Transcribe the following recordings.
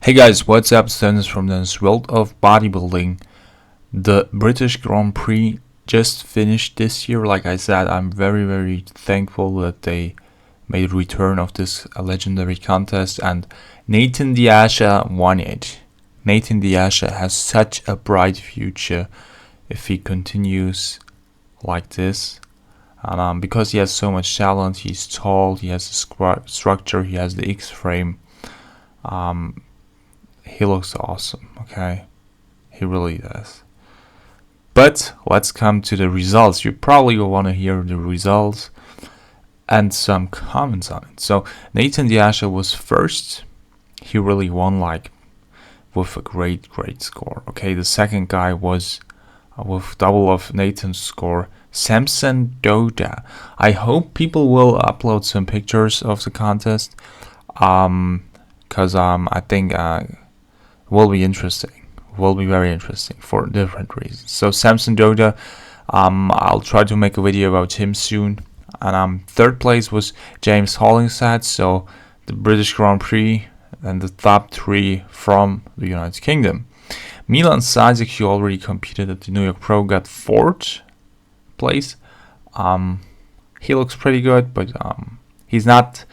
Hey guys, what's up? It's Deniz from Deniz World of Bodybuilding. The British Grand Prix just finished this year. Like I said, I'm very thankful that they made a return of this legendary contest, and Nathan Asha won it. Nathan Asha has such a bright future if he continues like this. And because he has so much talent, he's tall, he has the structure, he has the X-frame. He looks awesome, okay? He really does. But let's come to the results. You probably will want to hear the results and some comments on it. So Nathan Asha was first. He really won like with a great score. Okay, the second guy was with double of Nathan's score, Samson Doda. I hope people will upload some pictures of the contest, because I think will be interesting. Will be very interesting for different reasons. So Samson Doda, I'll try to make a video about him soon. And third place was James Hollingshead. So the British Grand Prix and the top three from the United Kingdom. Milan Sajik, who already competed at the New York Pro, got fourth place. He looks pretty good, but he's not,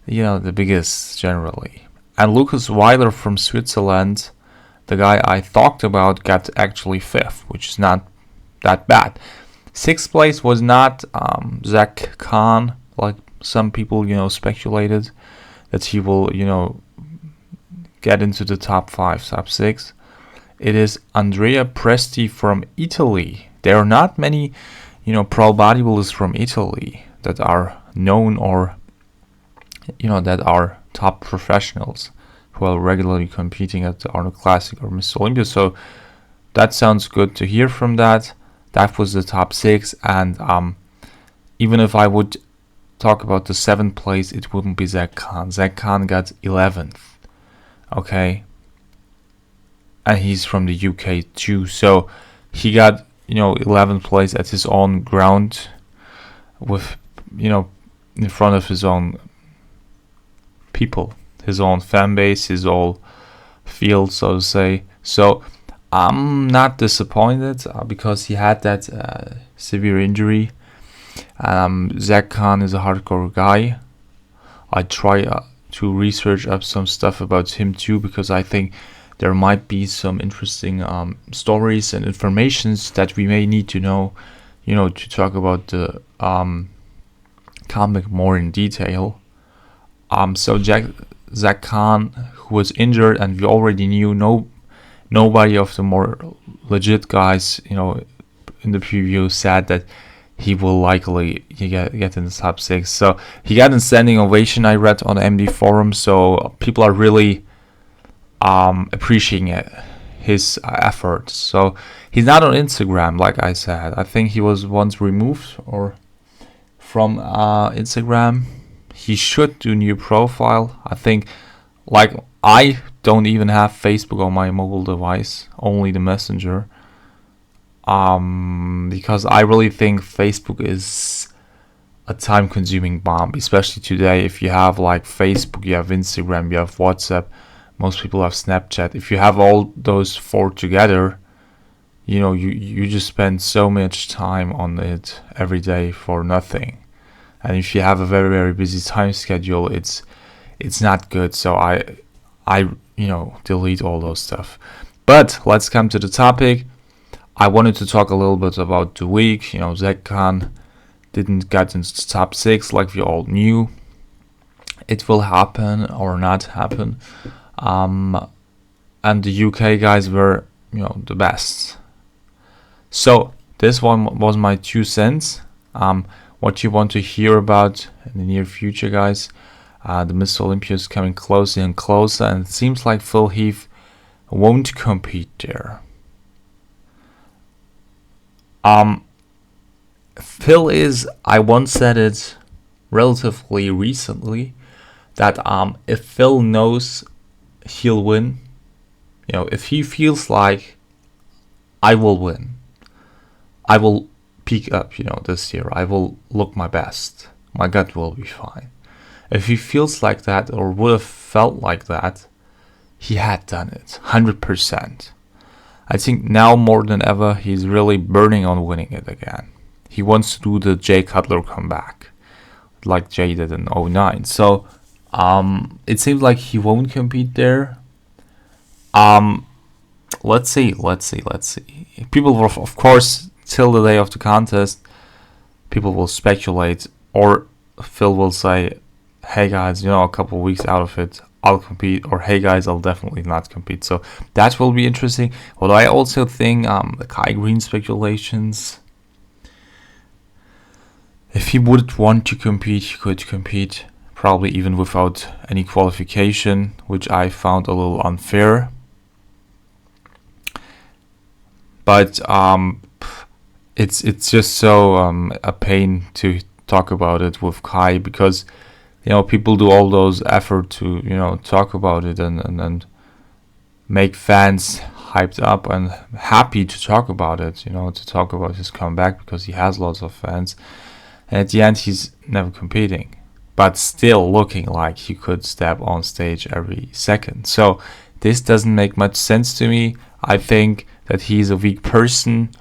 the biggest generally. And Lucas Weiler from Switzerland, the guy I talked about, got actually fifth, which is not that bad. Sixth place was not Zach Khan, like some people, speculated that he will, get into the top 5, top 6. It is Andrea Presti from Italy. There are not many, pro bodybuilders from Italy that are known or, that are top professionals who are regularly competing at the Arnold Classic or Miss Olympia. So that sounds good to hear from that. That was the top 6, and even if I would talk about the 7th place, it wouldn't be Zach Khan. Zach Khan got 11th. Okay. And he's from the UK too. So he got, 11th place at his own ground with, in front of his own people, his own fan base, his own field, so to say. So I'm not disappointed because he had that severe injury. Zach Khan is a hardcore guy. I try to research up some stuff about him too, because I think there might be some interesting stories and informations that we may need to know, to talk about the comic more in detail. So Zach Khan, who was injured, and we already knew nobody of the more legit guys, in the preview said that he will likely get in the top 6. So he got a standing ovation, I read on the MD forum. So people are really appreciating his efforts. So he's not on Instagram, like I said. I think he was once removed from Instagram. He should do new profile. I think, like, I don't even have Facebook on my mobile device, only the Messenger. Because I really think Facebook is a time-consuming bomb, especially today. If you have like Facebook, you have Instagram, you have WhatsApp. Most people have Snapchat. If you have all those 4 together, you just spend so much time on it every day for nothing. And if you have a very busy time schedule, it's not good. So I delete all those stuff. But let's come to the topic. I wanted to talk a little bit about the week. Zach Khan didn't get into the top 6 like we all knew. It will happen or not happen. And the UK guys were, the best. So this one was my 2 cents. What you want to hear about in the near future, guys. The Miss Olympia is coming closer and closer, and it seems like Phil Heath won't compete there. Phil is, I once said it relatively recently, that if Phil knows he'll win, if he feels like I will win, I will peak up, this year, I will look my best, my gut will be fine. If he feels like that or would have felt like that, he had done it 100%. I think now more than ever, he's really burning on winning it again. He wants to do the Jay Cutler comeback, like Jay did in 2009. So it seems like he won't compete there. Let's see. People will, of course, till the day of the contest, people will speculate, or Phil will say, hey guys, a couple of weeks out of it, I'll compete, or hey guys, I'll definitely not compete. So that will be interesting. What I also think, the Kai Greene speculations, if he would want to compete, he could compete, probably even without any qualification, which I found a little unfair. But it's just so a pain to talk about it with Kai, because people do all those effort to talk about it and make fans hyped up and happy to talk about it, to talk about his comeback, because he has lots of fans. And at the end, he's never competing, but still looking like he could step on stage every second. So this doesn't make much sense to me. I think that he's a weak person.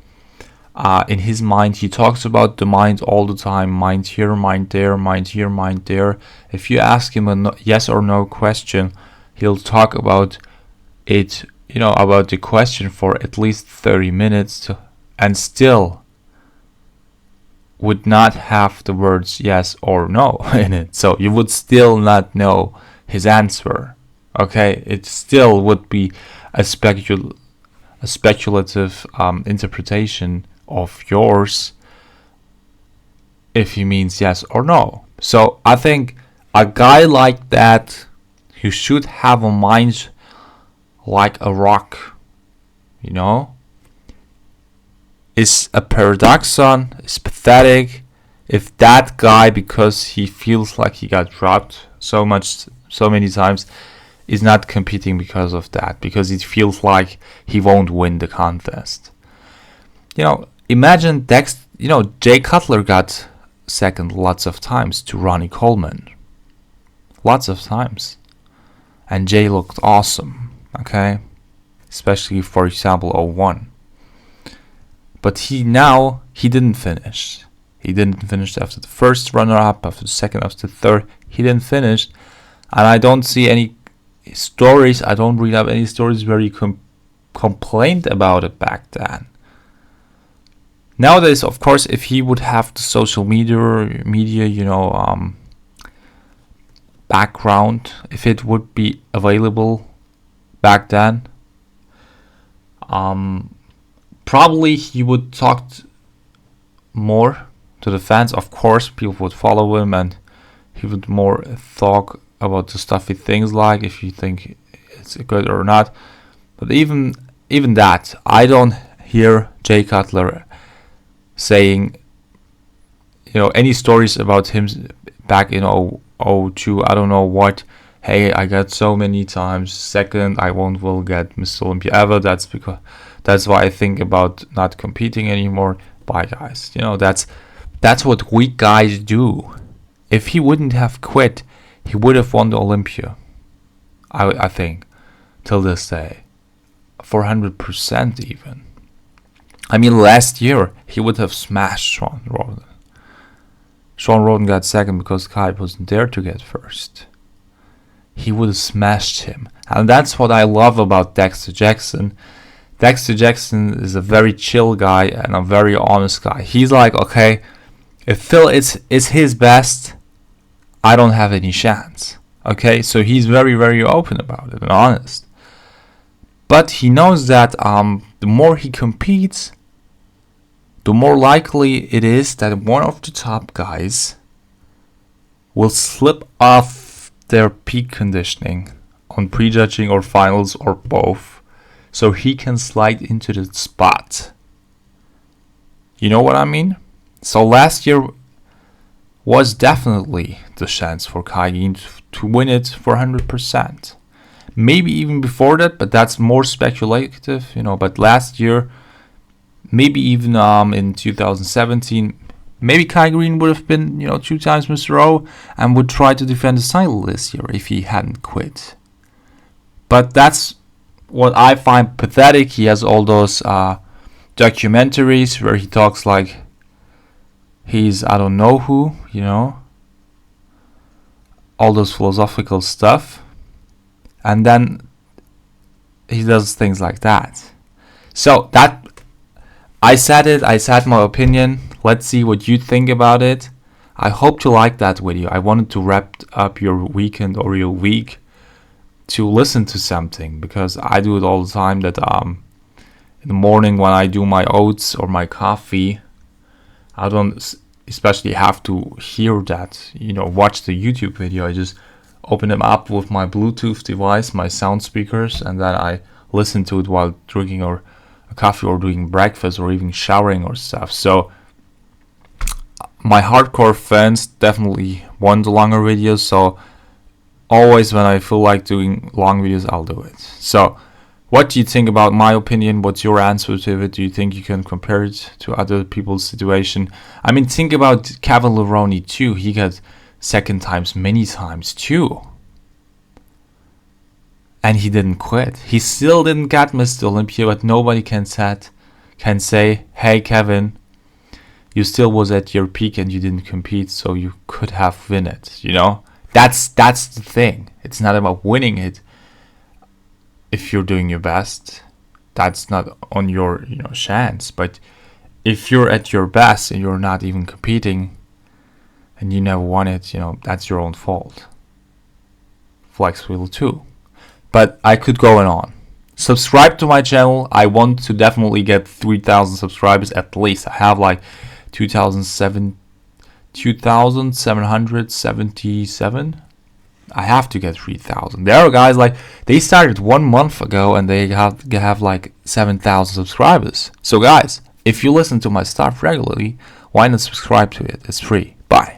In his mind, he talks about the mind all the time. Mind here, mind there, mind here, mind there. If you ask him a yes or no question, he'll talk about it, about the question for at least 30 minutes and still would not have the words yes or no in it. So you would still not know his answer. Okay? It still would be a speculative interpretation of yours if he means yes or no. So I think a guy like that, who should have a mind like a rock, is a paradoxon, is pathetic. If that guy, because he feels like he got dropped so many times, is not competing because of that, because it feels like he won't win the contest. Imagine Jay Cutler got second lots of times to Ronnie Coleman. Lots of times. And Jay looked awesome, okay? Especially, for example, 2001. But he didn't finish. He didn't finish after the first runner-up, after the second, after the third. He didn't finish. And I don't see any stories, I don't read up any stories where he complained about it back then. Nowadays, of course, if he would have the social media, background, if it would be available back then, probably he would talk more to the fans. Of course, people would follow him and he would more talk about the stuff he thinks, like if you think it's good or not. But even that, I don't hear Jay Cutler saying any stories about him back in 2002, I don't know what, hey, I got so many times second, I will get Mr. Olympia ever, that's why I think about not competing anymore. Bye guys, that's what weak guys do. If he wouldn't have quit, he would have won the Olympia, I think, till this day, 400% even. I mean, last year he would have smashed Sean Roden. Sean Roden got second because Kai wasn't there to get first. He would have smashed him. And that's what I love about Dexter Jackson. Dexter Jackson is a very chill guy and a very honest guy. He's like, okay, if Phil is his best, I don't have any chance. Okay, so he's very, very open about it and honest. But he knows that the more he competes, the more likely it is that one of the top guys will slip off their peak conditioning on prejudging or finals or both, so he can slide into the spot. You know what I mean? So last year was definitely the chance for Kai Greene to win it for 100%. Maybe even before that, but that's more speculative, But last year, maybe even in 2017, maybe Kai Greene would have been, 2 times Mr. O and would try to defend his title this year if he hadn't quit. But that's what I find pathetic. He has all those documentaries where he talks like he's I don't know who, you know, all those philosophical stuff, and then he does things like that. So that I said it, I said my opinion. Let's see what you think about it. I hope you liked that video. I wanted to wrap up your weekend or your week to listen to something, because I do it all the time, that in the morning when I do my oats or my coffee, I don't especially have to hear that, you know, watch the YouTube video. I just open them up with my Bluetooth device, my sound speakers, and then I listen to it while drinking or a coffee or doing breakfast or even showering or stuff. So my hardcore fans definitely want the longer videos, so always when I feel like doing long videos, I'll do it. So what do you think about my opinion? What's your answer to it? Do you think you can compare it to other people's situation? I mean, think about Kevin Levrone too. He got second times many times too, and he didn't quit. He still didn't get Mr. Olympia, but nobody can say, hey Kevin, you still was at your peak and you didn't compete, so you could have win it. You know, that's the thing. It's not about winning it. If you're doing your best, that's not on your chance. But if you're at your best and you're not even competing and you never won it, that's your own fault. Flex wheel too. But I could go on. Subscribe to my channel. I want to definitely get 3,000 subscribers at least. I have like 2,777. I have to get 3,000. There are guys like they started 1 month ago and they have like 7,000 subscribers. So guys, if you listen to my stuff regularly, why not subscribe to it? It's free. Bye.